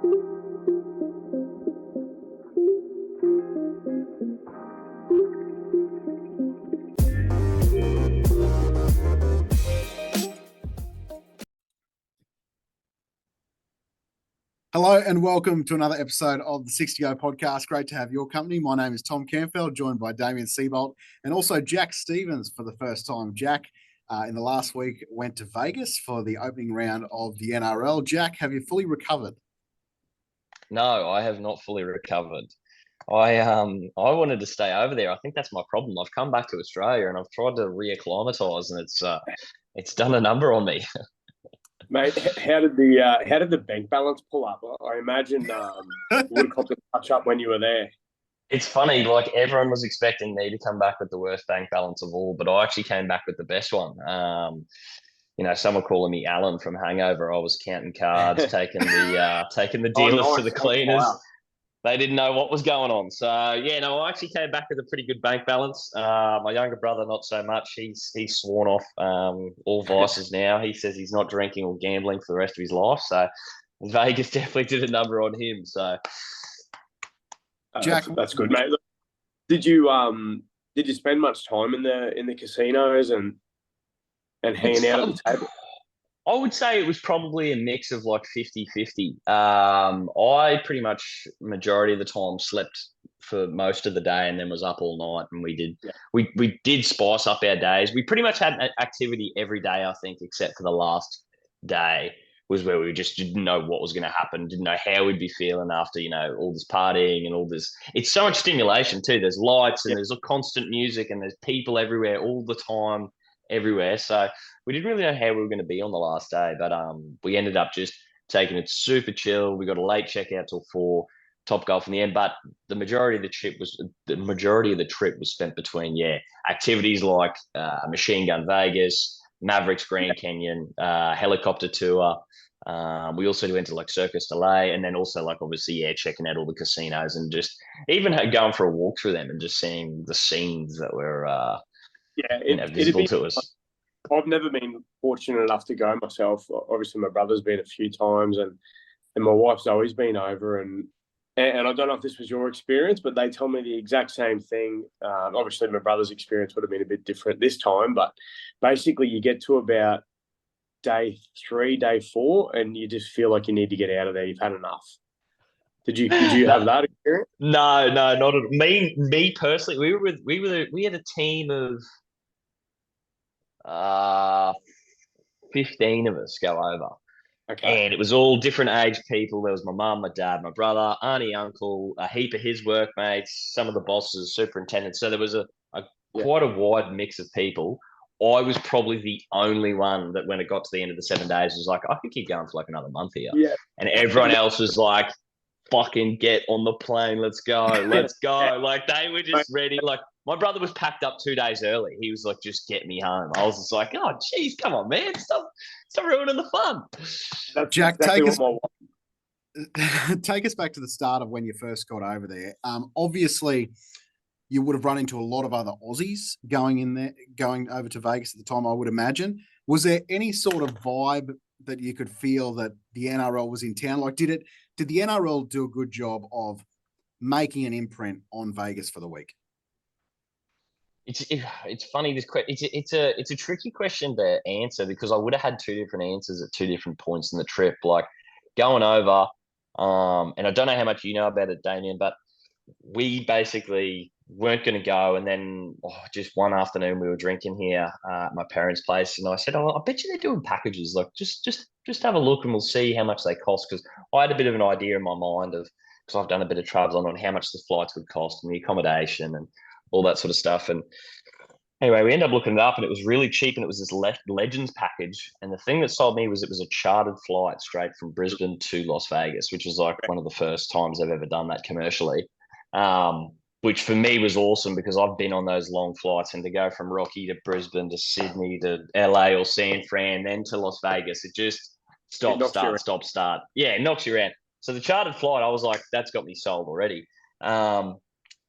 Hello and welcome to another episode of the 60 Go podcast. Great to have your company. My name is Tom Campbell, joined by Damien Seabolt and also Jack Stevens for the first time. Jack, in the last week, went to Vegas for the opening round of the NRL. Jack, have you fully recovered? No, I have not fully recovered. I wanted to stay over there. I think that's my problem. I've come back to Australia and I've tried to reacclimatise, and it's done a number on me. Mate, how did the bank balance pull up? I imagine would have to touch up when you were there. It's funny, like everyone was expecting me to come back with the worst bank balance of all, but I actually came back with the best one. Some were calling me Alan from Hangover. I was counting cards, taking the dealers to the cleaners. Wow. They didn't know what was going on. So I actually came back with a pretty good bank balance. My younger brother, not so much. He's sworn off all vices now. He says he's not drinking or gambling for the rest of his life. So Vegas definitely did a number on him. So Jack, that's good, mate. Did you spend much time in the casinos and hanging out at the table? I would say it was probably a mix of like 50-50. I pretty much majority of the time slept for most of the day and then was up all night, and we did spice up our days. We pretty much had activity every day, I think, except for the last day was where we just didn't know what was going to happen, didn't know how we'd be feeling after, all this partying and all this. It's so much stimulation too. There's lights and there's a constant music and there's people everywhere all the time, everywhere. So we didn't really know how we were going to be on the last day, but we ended up just taking it super chill. We got a late checkout till 4, top golf in the end, but the majority of the trip was spent between activities like Machine Gun Vegas, Mavericks Grand Canyon, helicopter tour. We also went to like Circus Delay, and then also like obviously checking out all the casinos and just even going for a walk through them and just seeing the scenes that were visible to us. I've never been fortunate enough to go myself. Obviously, my brother's been a few times, and my wife's always been over. And I don't know if this was your experience, but they tell me the exact same thing. Obviously, my brother's experience would have been a bit different this time, but basically, you get to about day 3, day 4, and you just feel like you need to get out of there. You've had enough. Did you have that experience? No, not at all. Me personally, we had a team of 15 of us go over. Okay. And it was all different age people. There was my mum, my dad, my brother, auntie, uncle, a heap of his workmates, some of the bosses, superintendents. So there was quite a wide mix of people. I was probably the only one that when it got to the end of the 7 days was like, I could keep going for like another month here. Yeah. And everyone else was like, fucking get on the plane. Let's go. Let's go. Like they were just ready. Like my brother was packed up 2 days early. He was like, just get me home. I was just like, oh, geez, come on, man. Stop ruining the fun. Jack, take us back to the start of when you first got over there. Obviously, you would have run into a lot of other Aussies going over to Vegas at the time, I would imagine. Was there any sort of vibe that you could feel that the NRL was in town? Like, did the NRL do a good job of making an imprint on Vegas for the week? It's funny. It's a tricky question to answer because I would have had 2 different answers at 2 different points in the trip. Like going over, and I don't know how much you know about it, Damien, but we basically weren't going to go. And then just one afternoon we were drinking here at my parents' place, and I said, "Oh, I bet you they're doing packages. Like just have a look and we'll see how much they cost." Because I had a bit of an idea in my mind because I've done a bit of travel on how much the flights would cost and the accommodation and all that sort of stuff. And anyway, we ended up looking it up and it was really cheap, and it was this Legends package. And the thing that sold me was it was a chartered flight straight from Brisbane to Las Vegas, which was like one of the first times I've ever done that commercially. Which for me was awesome because I've been on those long flights, and to go from Rocky to Brisbane to Sydney to LA or San Fran, then to Las Vegas, it just stop, start. Yeah, it knocks you around. So the chartered flight, I was like, that's got me sold already.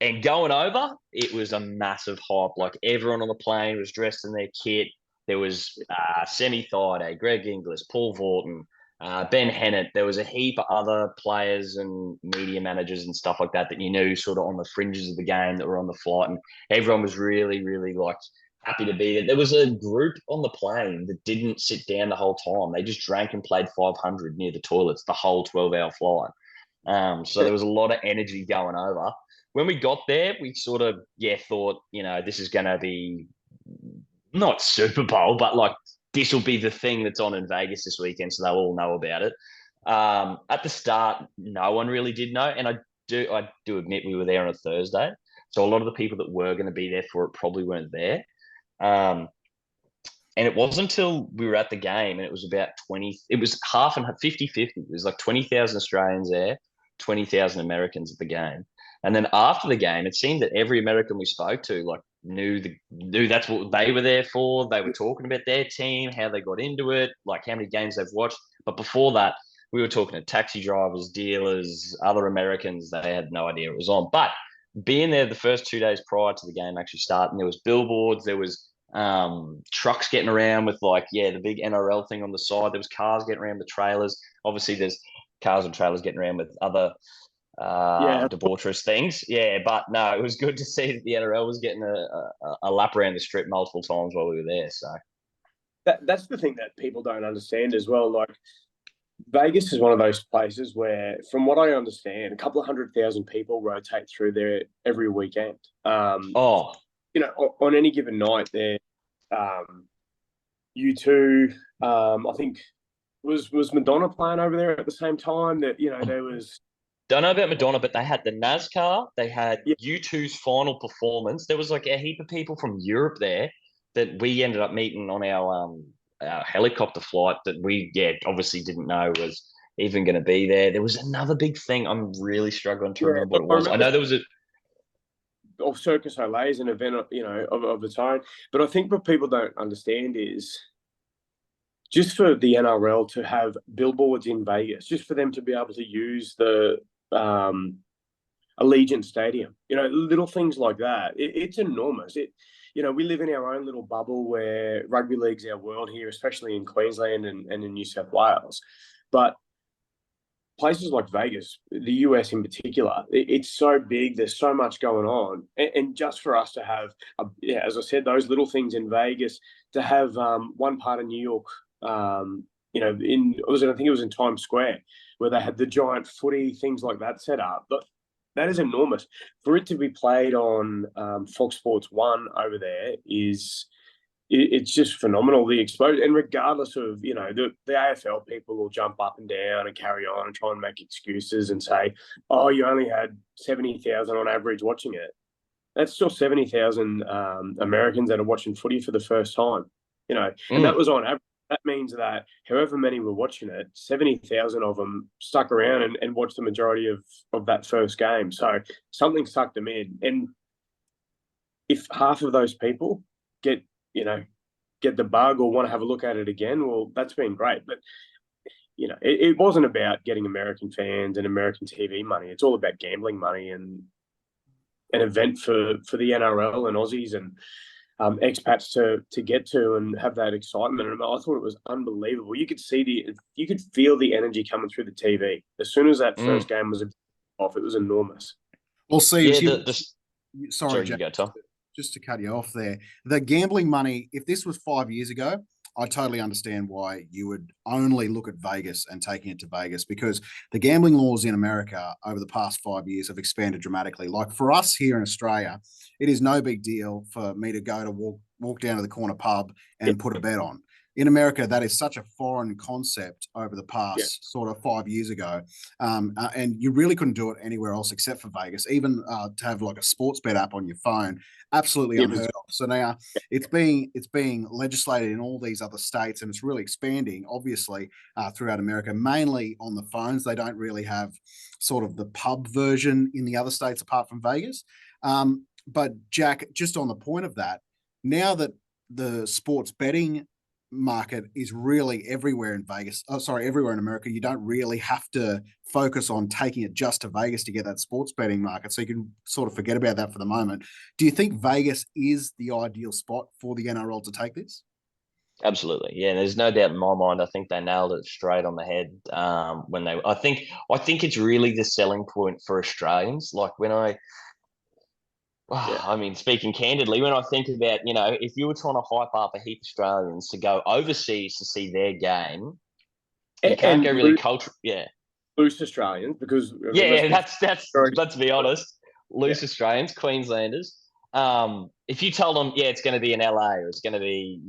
And going over, it was a massive hype. Like everyone on the plane was dressed in their kit. There was Semi Thaiday, Greg Inglis, Paul Vorton, Ben Hennett. There was a heap of other players and media managers and stuff like that you knew sort of on the fringes of the game that were on the flight, and everyone was really, really like happy to be there. There was a group on the plane that didn't sit down the whole time. They just drank and played 500 near the toilets the whole 12-hour flight. So there was a lot of energy going over. When we got there, we sort of, thought, this is going to be not Super Bowl, but like this will be the thing that's on in Vegas this weekend, so they'll all know about it. At the start, no one really did know, and I do admit we were there on a Thursday, so a lot of the people that were going to be there for it probably weren't there. And it wasn't until we were at the game, and it was about 20, it was half and 50-50. It was like 20,000 Australians there, 20,000 Americans at the game. And then after the game, it seemed that every American we spoke to, like, knew that's what they were there for. They were talking about their team, how they got into it, like how many games they've watched. But before that, we were talking to taxi drivers, dealers, other Americans. They had no idea it was on. But being there the first 2 days prior to the game actually starting, there was billboards, there was trucks getting around with the big NRL thing on the side. There was cars getting around with trailers. Obviously, there's cars and trailers getting around with other debaucherous things. Yeah, but no, it was good to see that the NRL was getting a lap around the strip multiple times while we were there. So that's the thing that people don't understand as well. Like, Vegas is one of those places where, from what I understand, a couple of 100,000 people rotate through there every weekend. On any given night there, U2, I think was Madonna playing over there at the same time. That there was. Don't know about Madonna, but they had the NASCAR. They had U2's final performance. There was like a heap of people from Europe there that we ended up meeting on our helicopter flight that we obviously didn't know was even going to be there. There was another big thing. I'm really struggling to remember what it was. I know there was Circus Soleil is an event, of its own. But I think what people don't understand is, just for the NRL to have billboards in Vegas, just for them to be able to use the Allegiant Stadium, little things like that, it's enormous. We live in our own little bubble where rugby league's our world here, especially in Queensland and in New South Wales. But places like Vegas, the US in particular, it's so big. There's so much going on, and just for us to have, as I said, those little things in Vegas, to have one part of New York, I think it was in Times Square, where they had the giant footy, things like that set up. But that is enormous. For it to be played on Fox Sports 1 over there it's just phenomenal, the exposure. And regardless of, the AFL people will jump up and down and carry on and try and make excuses and say, oh, you only had 70,000 on average watching it. That's still 70,000 Americans that are watching footy for the first time, and that was on average. That means that however many were watching it, 70,000 of them stuck around and watched the majority of that first game. So something sucked them in. And if half of those people get the bug or want to have a look at it again, well, that's been great. But, it wasn't about getting American fans and American TV money. It's all about gambling money and an event for the NRL and Aussies and expats to get to and have that excitement. And I thought it was unbelievable. You could feel the energy coming through the TV. As soon as that first game was off, it was enormous. Well, see, sorry, Jack, you go, Tom. Just to cut you off there, the gambling money, if this was 5 years ago, I totally understand why you would only look at Vegas and taking it to Vegas, because the gambling laws in America over the past 5 years have expanded dramatically. Like for us here in Australia, it is no big deal for me to go to walk down to the corner pub and put a bet on. In America, that is such a foreign concept over the past sort of 5 years ago. And you really couldn't do it anywhere else except for Vegas, even to have like a sports bet app on your phone. Absolutely unheard of. So now it's being legislated in all these other states, and it's really expanding, obviously, throughout America, mainly on the phones. They don't really have sort of the pub version in the other states apart from Vegas. But Jack, just on the point of that, now that the sports betting market is really everywhere in Vegas, everywhere in America, you don't really have to focus on taking it just to Vegas to get that sports betting market. So you can sort of forget about that for the moment. Do you think Vegas is the ideal spot for the NRL to take this? Absolutely. Yeah, there's no doubt in my mind. I think they nailed it straight on the head when they I think it's really the selling point for Australians. Like when Yeah. I mean, speaking candidly, when I think about, if you were trying to hype up a heap of Australians to go overseas to see their game, you can't And go really culture. Yeah. loose Australians, because I mean, let's Yeah, be that's fair, let's be honest. yeah, Loose Australians, Queenslanders. If you told them, yeah, it's going to be in LA or it's going to be,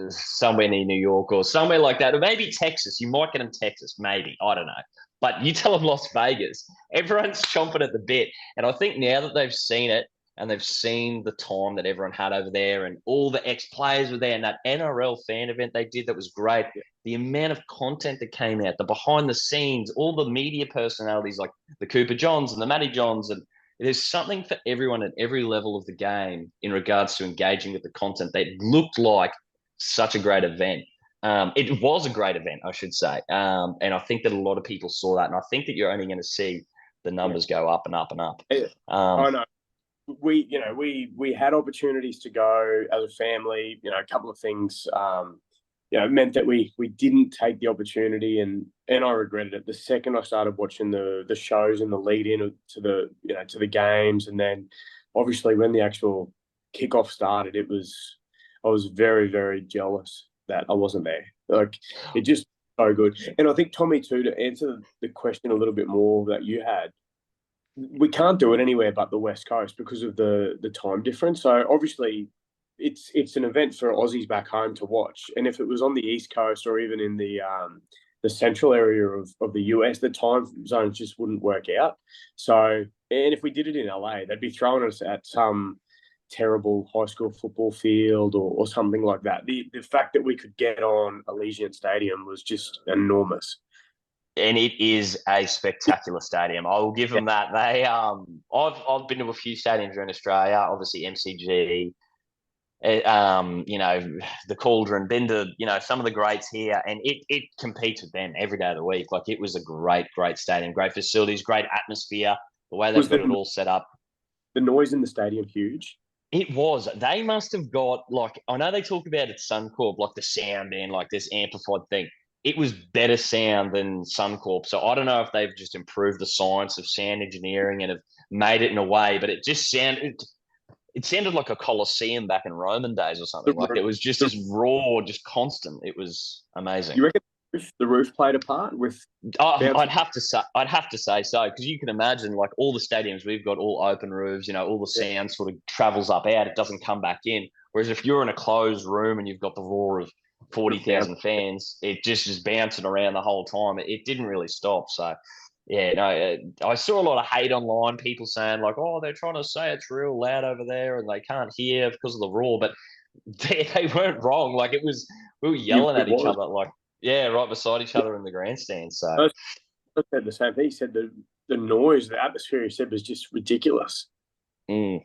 somewhere near New York or somewhere like that, or maybe Texas, you might get them Texas, maybe, I don't know. But you tell them Las Vegas, everyone's chomping at the bit. And I think now that they've seen it and they've seen the time that everyone had over there and all the ex players were there and that NRL fan event they did that was great, yeah, the amount of content that came out, the behind the scenes, all the media personalities like the Cooper Johns and the Matty Johns, and there's something for everyone at every level of the game in regards to engaging with the content that looked like such a great event. It was a great event, I should say. And I think that a lot of people saw that. And I think that you're only going to see the yeah. numbers go up and up and up. I know. We had opportunities to go as a family. A couple of things. It meant that we didn't take the opportunity, and I regretted it. The second I started watching the shows and the lead in to the to the games, and then obviously when the actual kickoff started, I was very, very jealous that I wasn't there. Like, it just so good. And I think, Tommy, too, to answer the question a little bit more that you had, we can't do it anywhere but the West Coast because of the time difference. So obviously, it's an event for Aussies back home to watch. And if it was on the East Coast or even in the central area of the US, the time zones just wouldn't work out. So, and if we did it in LA, they'd be throwing us at some terrible high school football field or something like that. The fact that we could get on Allegiant Stadium was just enormous. And it is a spectacular stadium. I will give Yeah. them that. I've been to a few stadiums around Australia, obviously MCG, the Cauldron, been to, some of the greats here, and it competes with them every day of the week. Like, it was a great, great stadium, great facilities, great atmosphere, the way they've Was got it all set up. the noise in the stadium huge? It was. They must have got, like, I know they talk about it Suncorp, like the sound being like this amplified thing. It was better sound than Suncorp. So I don't know if they've just improved the science of sound engineering and have made it in a way, but it sounded like a Colosseum back in Roman days or The something. Like, roof, it was just the, this raw, just constant. It was amazing. you reckon the roof played a part with bouncing? I'd have to say so, because you can imagine, like, all the stadiums we've got, all open roofs, all the Yeah, sound sort of travels up out, it doesn't come back in. Whereas if you're in a closed room and you've got the roar of just bounce. 40,000 fans, it just is bouncing around the whole time. It didn't really stop. So yeah, no, I saw a lot of hate online, people saying like, oh, they're trying to say it's real loud over there and they can't hear because of the roar, but they weren't wrong. Like, we were yelling It at each was. other, like, yeah, right beside each other in the grandstand. So I said the same thing. He said the noise, the atmosphere, he said, was just ridiculous. mm,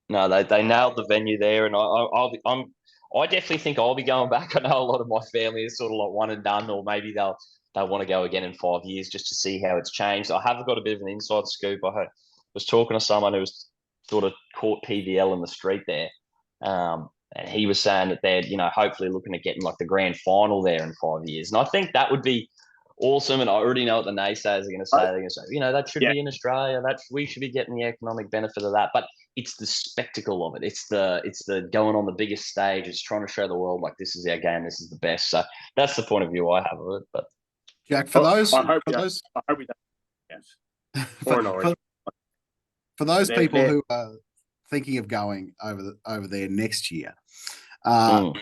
no, they nailed the venue there, and I definitely think I'll be going back. I know a lot of my family is sort of like one and done, or maybe they'll want to go again in 5 years just to see how it's changed. I have got a bit of an inside scoop. Was talking to someone who was sort of caught PVL in the street there, and he was saying that they're hopefully looking at getting like the grand final there in 5 years, and I think that would be awesome. And I already know what the naysayers are going to say. They're going to say, that should Yeah, be in Australia. That we should be getting the economic benefit of that, but it's the spectacle of it. It's the going on the biggest stage. It's trying to show the world like this is our game. This is the best. So that's the point of view I have of it. But Jack, for those, I hope for we don't. those, I hope we don't. Yes. for, Or an orange. for those They're, people they're, who are thinking of going over there next year, uh, mm,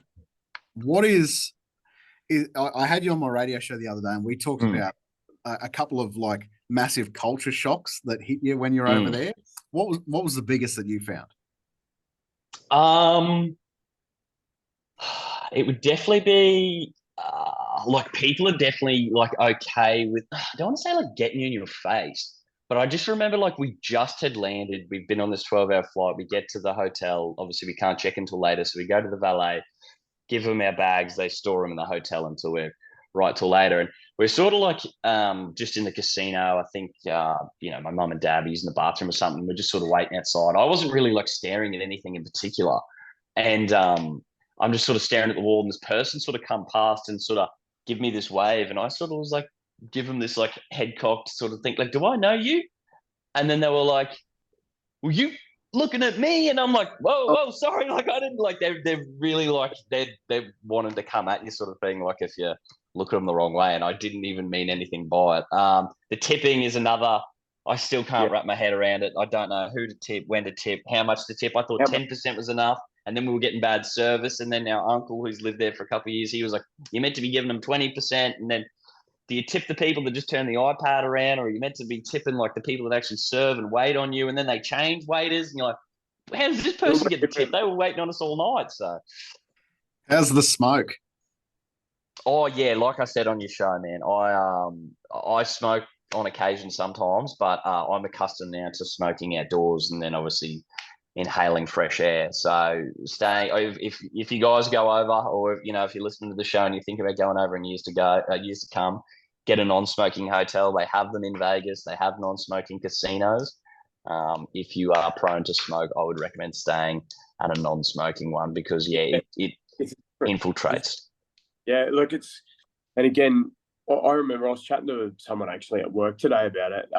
what I had you on my radio show the other day, and we talked mm, about a couple of like massive culture shocks that hit you when you're over mm. there. What was the biggest that you found? Um, it would definitely be like, people are definitely like okay with. I don't want to say like getting you in your face, but I just remember like we just had landed. We've been on this 12-hour flight. We get to the hotel. Obviously, we can't check until later, so we go to the valet, give them our bags. They store them in the hotel until we're right till later. And we're sort of like just in the casino. I think my mum and dad were using the bathroom or something. We're just sort of waiting outside. I wasn't really like staring at anything in particular, and I'm just sort of staring at the wall, and this person sort of come past and sort of give me this wave, and I sort of was like, give them this like head cocked sort of think, like, do I know you? And then they were like, well, you looking at me, and I'm like, whoa, Oh, whoa, sorry, like I didn't like they're really like they're wanting to come at you sort of thing, like if you look at them the wrong way, and I didn't even mean anything by it. The tipping is another. I still can't Yeah. wrap my head around it. I don't know who to tip, when to tip, how much to tip. I thought How 10% was enough, and then we were getting bad service. And then our uncle, who's lived there for a couple of years, he was like, "You're meant to be giving them 20%." And then do you tip the people that just turn the iPad around, or are you meant to be tipping like the people that actually serve and wait on you? And then they change waiters, and you're like, how does this person get the tip? They were waiting on us all night. So, how's the smoke? oh yeah, like I said on your show, man, I smoke on occasion sometimes, but I'm accustomed now to smoking outdoors, and then obviously inhaling fresh air. So staying, if you guys go over, or you know, if you're listening to the show and you think about going over in years to come, get a non-smoking hotel. They have them in Vegas. They have non-smoking casinos. If you are prone to smoke, I would recommend staying at a non-smoking one because it It's infiltrates. Yeah, look, and again, I remember I was chatting to someone actually at work today about it.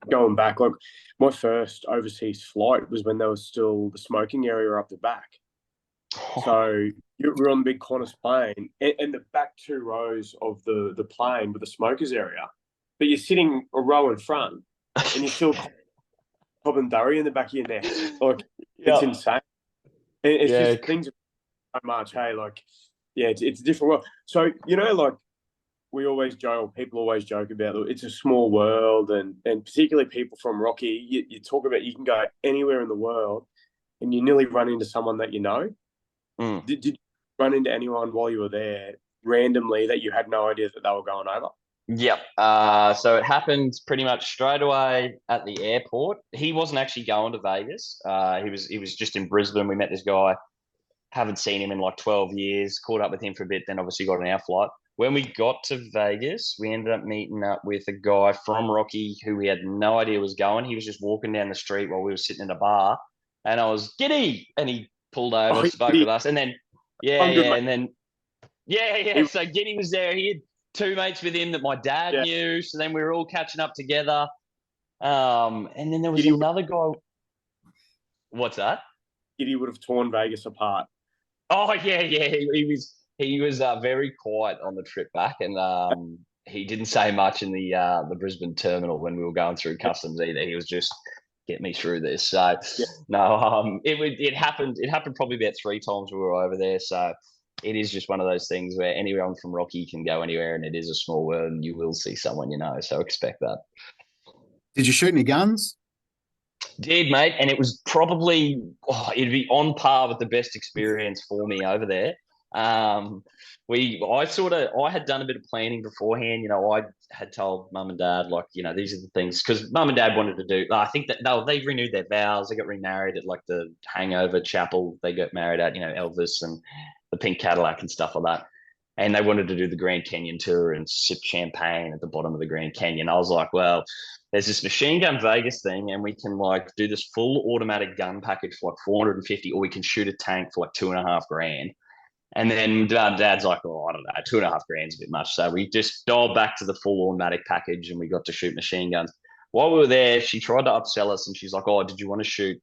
Going back, like my first overseas flight was when there was still the smoking area up the back. So we're on the big Qantas plane, and the back 2 rows of the plane with the smokers area, but you're sitting a row in front, and you're still cobbing durry in the back of your neck. Like it's insane. And it's Yeah. just things so much. Hey, like it's a different world. So like we always joke, people always joke about it's a small world, and particularly people from Rocky. You talk about you can go anywhere in the world, and you nearly run into someone that you know. Mm. Did you run into anyone while you were there randomly that you had no idea that they were going over? Yep. So it happened pretty much straight away at the airport. He wasn't actually going to Vegas. He was just in Brisbane. We met this guy. Haven't seen him in like 12 years. Caught up with him for a bit. Then obviously got on our flight. When we got to Vegas, we ended up meeting up with a guy from Rocky who we had no idea was going. He was just walking down the street while we were sitting in a bar, and I was giddy, and he pulled over, spoke with us, and then and then So Giddy was there. He had two mates with him that my dad knew. So then we were all catching up together. And then there was another guy. What's that? Giddy would have torn Vegas apart. Oh yeah. He was very quiet on the trip back, and he didn't say much in the Brisbane terminal when we were going through customs either. He was just get me through this. So no, it happened. It happened probably about 3 times we were over there. So it is just one of those things where anyone from Rocky can go anywhere, and it is a small world, and you will see someone you know. So expect that. Did you shoot any guns? Did, mate, and it was probably it'd be on par with the best experience for me over there. I had done a bit of planning beforehand. You know, I had told mum and dad, like, you know, these are the things, because mum and dad wanted to do. I think that they renewed their vows. They got remarried at like the Hangover Chapel. They got married at, you know, Elvis and the Pink Cadillac and stuff like that. And they wanted to do the Grand Canyon tour and sip champagne at the bottom of the Grand Canyon. I was like, well, there's this Machine Gun Vegas thing, and we can like do this full automatic gun package for like 450, or we can shoot a tank for like $2.5 grand. And then dad's like, oh, I don't know, 2.5 grand's a bit much. So we just dialed back to the full automatic package, and we got to shoot machine guns. While we were there, she tried to upsell us, and she's like, oh, did you want to shoot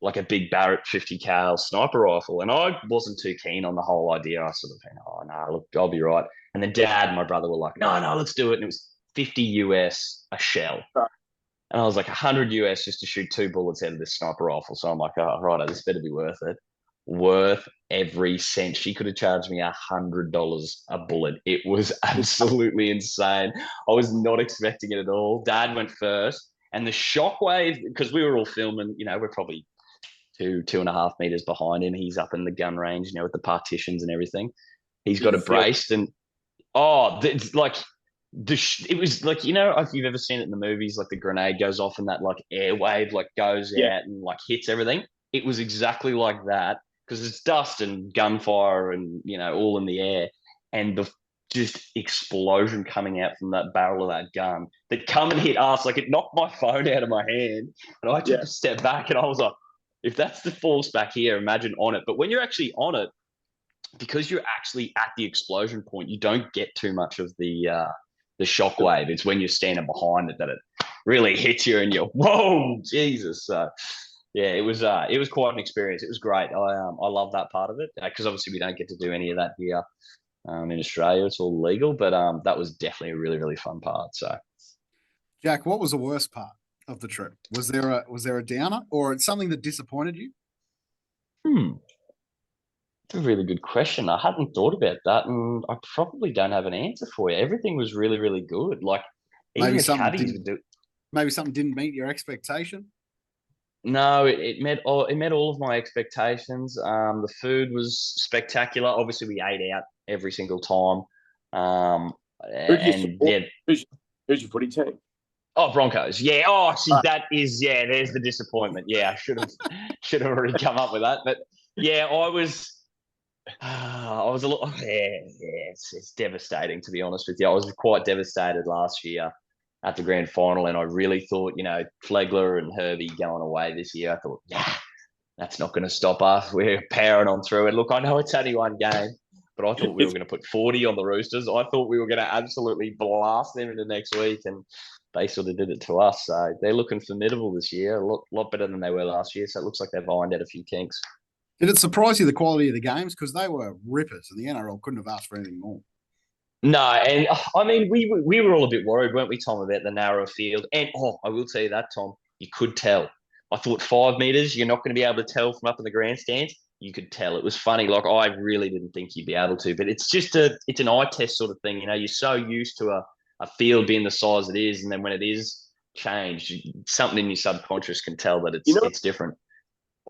like a big Barrett 50 cal sniper rifle? And I wasn't too keen on the whole idea. I sort of think, oh no, look, I'll be right. And then dad and my brother were like, no, let's do it. And it was 50 US a shell. And I was like, 100 US just to shoot 2 bullets out of this sniper rifle. So I'm like, oh, right, this better be worth it. Worth every cent. She could have charged me $100 a bullet. It was absolutely insane. I was not expecting it at all. Dad went first, and the shockwave, because we were all filming, you know, we're probably 2.5 meters behind him. He's up in the gun range, you know, with the partitions and everything. He's got it braced, and it's like it was like, you know, if you've ever seen it in the movies, like the grenade goes off and that like air wave like goes out and like hits everything. It was exactly like that, because it's dust and gunfire and, you know, all in the air, and the just explosion coming out from that barrel of that gun that come and hit us. Like, it knocked my phone out of my hand, and I took a step back, and I was like, if that's the force back here, imagine on it. But when you're actually on it, because you're actually at the explosion point, you don't get too much of the shock wave. It's when you're standing behind it that it really hits you and you're, whoa, Jesus. So yeah, it was quite an experience. It was great. I love that part of it because obviously we don't get to do any of that here in Australia. It's all legal, but that was definitely a really, really fun part. So Jack, what was the worst part of the trip? Was there a downer or something that disappointed you? That's a really good question. I hadn't thought about that, and I probably don't have an answer for you. Everything was really, really good. Like even Maybe the something caddies didn't, would do. maybe something didn't meet your expectation. No, it met all of my expectations. The food was spectacular. Obviously, we ate out every single time. Who do you And support? yeah, Who's your footy team? oh Broncos, yeah. Oh, see, that is yeah. There's the disappointment. Yeah, I should have already come up with that. But yeah, I was a little yeah. It's devastating to be honest with you. I was quite devastated last year at the grand final, and I really thought Flegler and Hervey going away this year. I thought, yeah, that's not going to stop us. We're powering on through it. Look, I know it's only one game, but I thought we were going to put 40 on the Roosters. I thought we were going to absolutely blast them into next week, and they sort of did it to us. So they're looking formidable this year, a lot better than they were last year. So it looks like they've ironed out a few kinks. Did it surprise you the quality of the games because they were rippers and the NRL couldn't have asked for anything more? No, and I mean we were all a bit worried, weren't we, Tom, about the narrow field? And I will tell you that, Tom, you could tell. I thought 5 meters, you're not going to be able to tell from up in the grandstands. You could tell. It was funny. Like I really didn't think you'd be able to, but it's just it's an eye test sort of thing. You're so used to a field being the size it is, and then when it is changed, something in your subconscious can tell that it's different.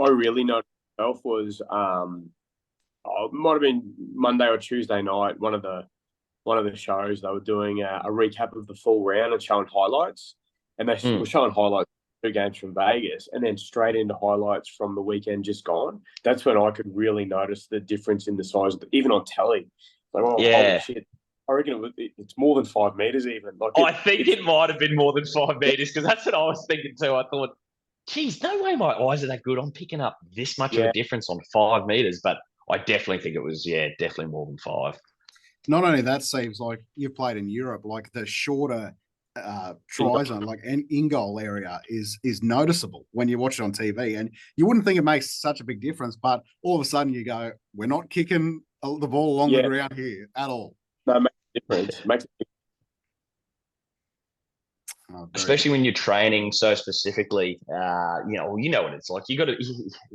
I really noticed myself was it might have been Monday or Tuesday night. One of the shows they were doing a recap of the full round and showing highlights, and they were showing highlights of 2 games from Vegas, and then straight into highlights from the weekend just gone. That's when I could really notice the difference in the size, even on telly. Like, oh, Yeah. holy shit! I reckon it's more than 5 meters even. Like I think it might have been more than 5 meters because that's what I was thinking too. I thought, geez, no way my eyes are that good. I'm picking up this much of a difference on 5 meters, but I definitely think it was, definitely more than 5. Not only that, Steve's like you've played in Europe, like the shorter try zone, like an in-goal area is noticeable when you watch it on TV, and you wouldn't think it makes such a big difference, but all of a sudden you go, we're not kicking the ball along the ground here at all. No, it makes a difference. Makes a difference. Especially when you're training so specifically, you know what it's like. You got to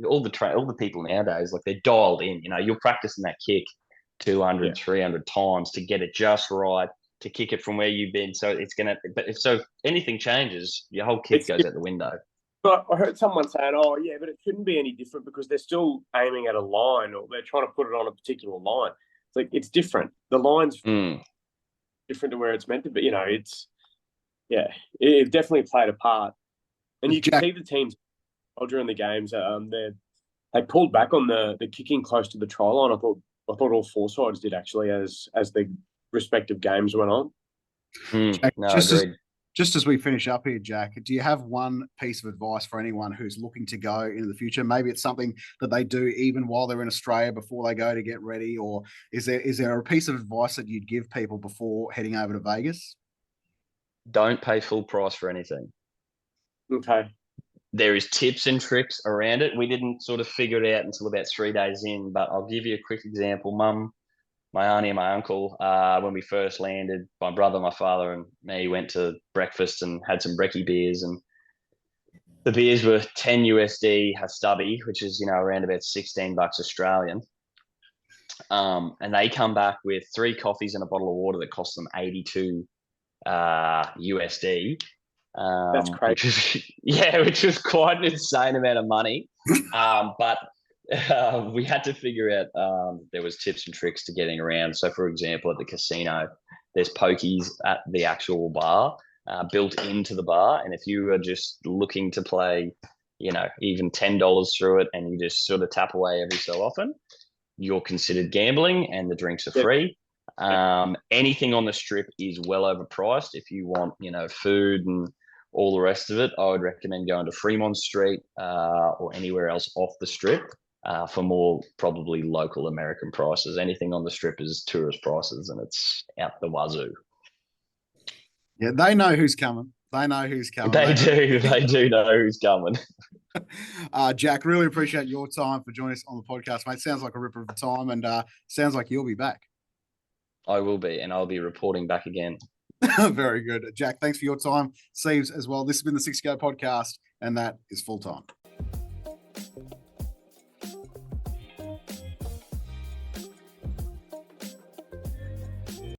all the people nowadays, like they're dialed in. You're practicing that kick 200, 300 times to get it just right, to kick it from where you've been. So it's gonna. But if anything changes, your whole kick goes out the window. But I heard someone saying, "Oh, yeah, but it shouldn't be any different because they're still aiming at a line, or they're trying to put it on a particular line." It's like it's different. The line's different to where it's meant to be. It's. Yeah, it definitely played a part, and you can see the teams during the games. They pulled back on the kicking close to the try line. I thought all 4 sides did actually as the respective games went on. Jack, just as we finish up here, Jack, do you have one piece of advice for anyone who's looking to go into the future? Maybe it's something that they do even while they're in Australia before they go to get ready, or is there a piece of advice that you'd give people before heading over to Vegas? Don't pay full price for anything. Okay. There is tips and tricks around it. We didn't sort of figure it out until about 3 days in, but I'll give you a quick example. Mum, my auntie and my uncle, when we first landed, my brother, my father and me went to breakfast and had some brekkie beers, and the beers were 10 USD a stubby, which is, around about $16 Australian. And they come back with 3 coffees and a bottle of water that cost them 82 USD. That's crazy. Which was quite an insane amount of money. But we had to figure out there was tips and tricks to getting around. So, for example, at the casino, there's pokies at the actual bar built into the bar, and if you are just looking to play, even $10 through it, and you just sort of tap away every so often, you're considered gambling, and the drinks are free. Anything on the strip is well overpriced. If you want, food and all the rest of it, I would recommend going to Fremont Street or anywhere else off the strip for more probably local American prices. Anything on the strip is tourist prices, and it's out the wazoo. Yeah, they know who's coming. They know who's coming. They do. They do know who's coming. Jack, really appreciate your time for joining us on the podcast, mate. Sounds like a ripper of a time, and sounds like you'll be back. I will be, and I'll be reporting back again. Very good. Jack, thanks for your time. Steve's as well. This has been the 6 Go podcast, and that is full time.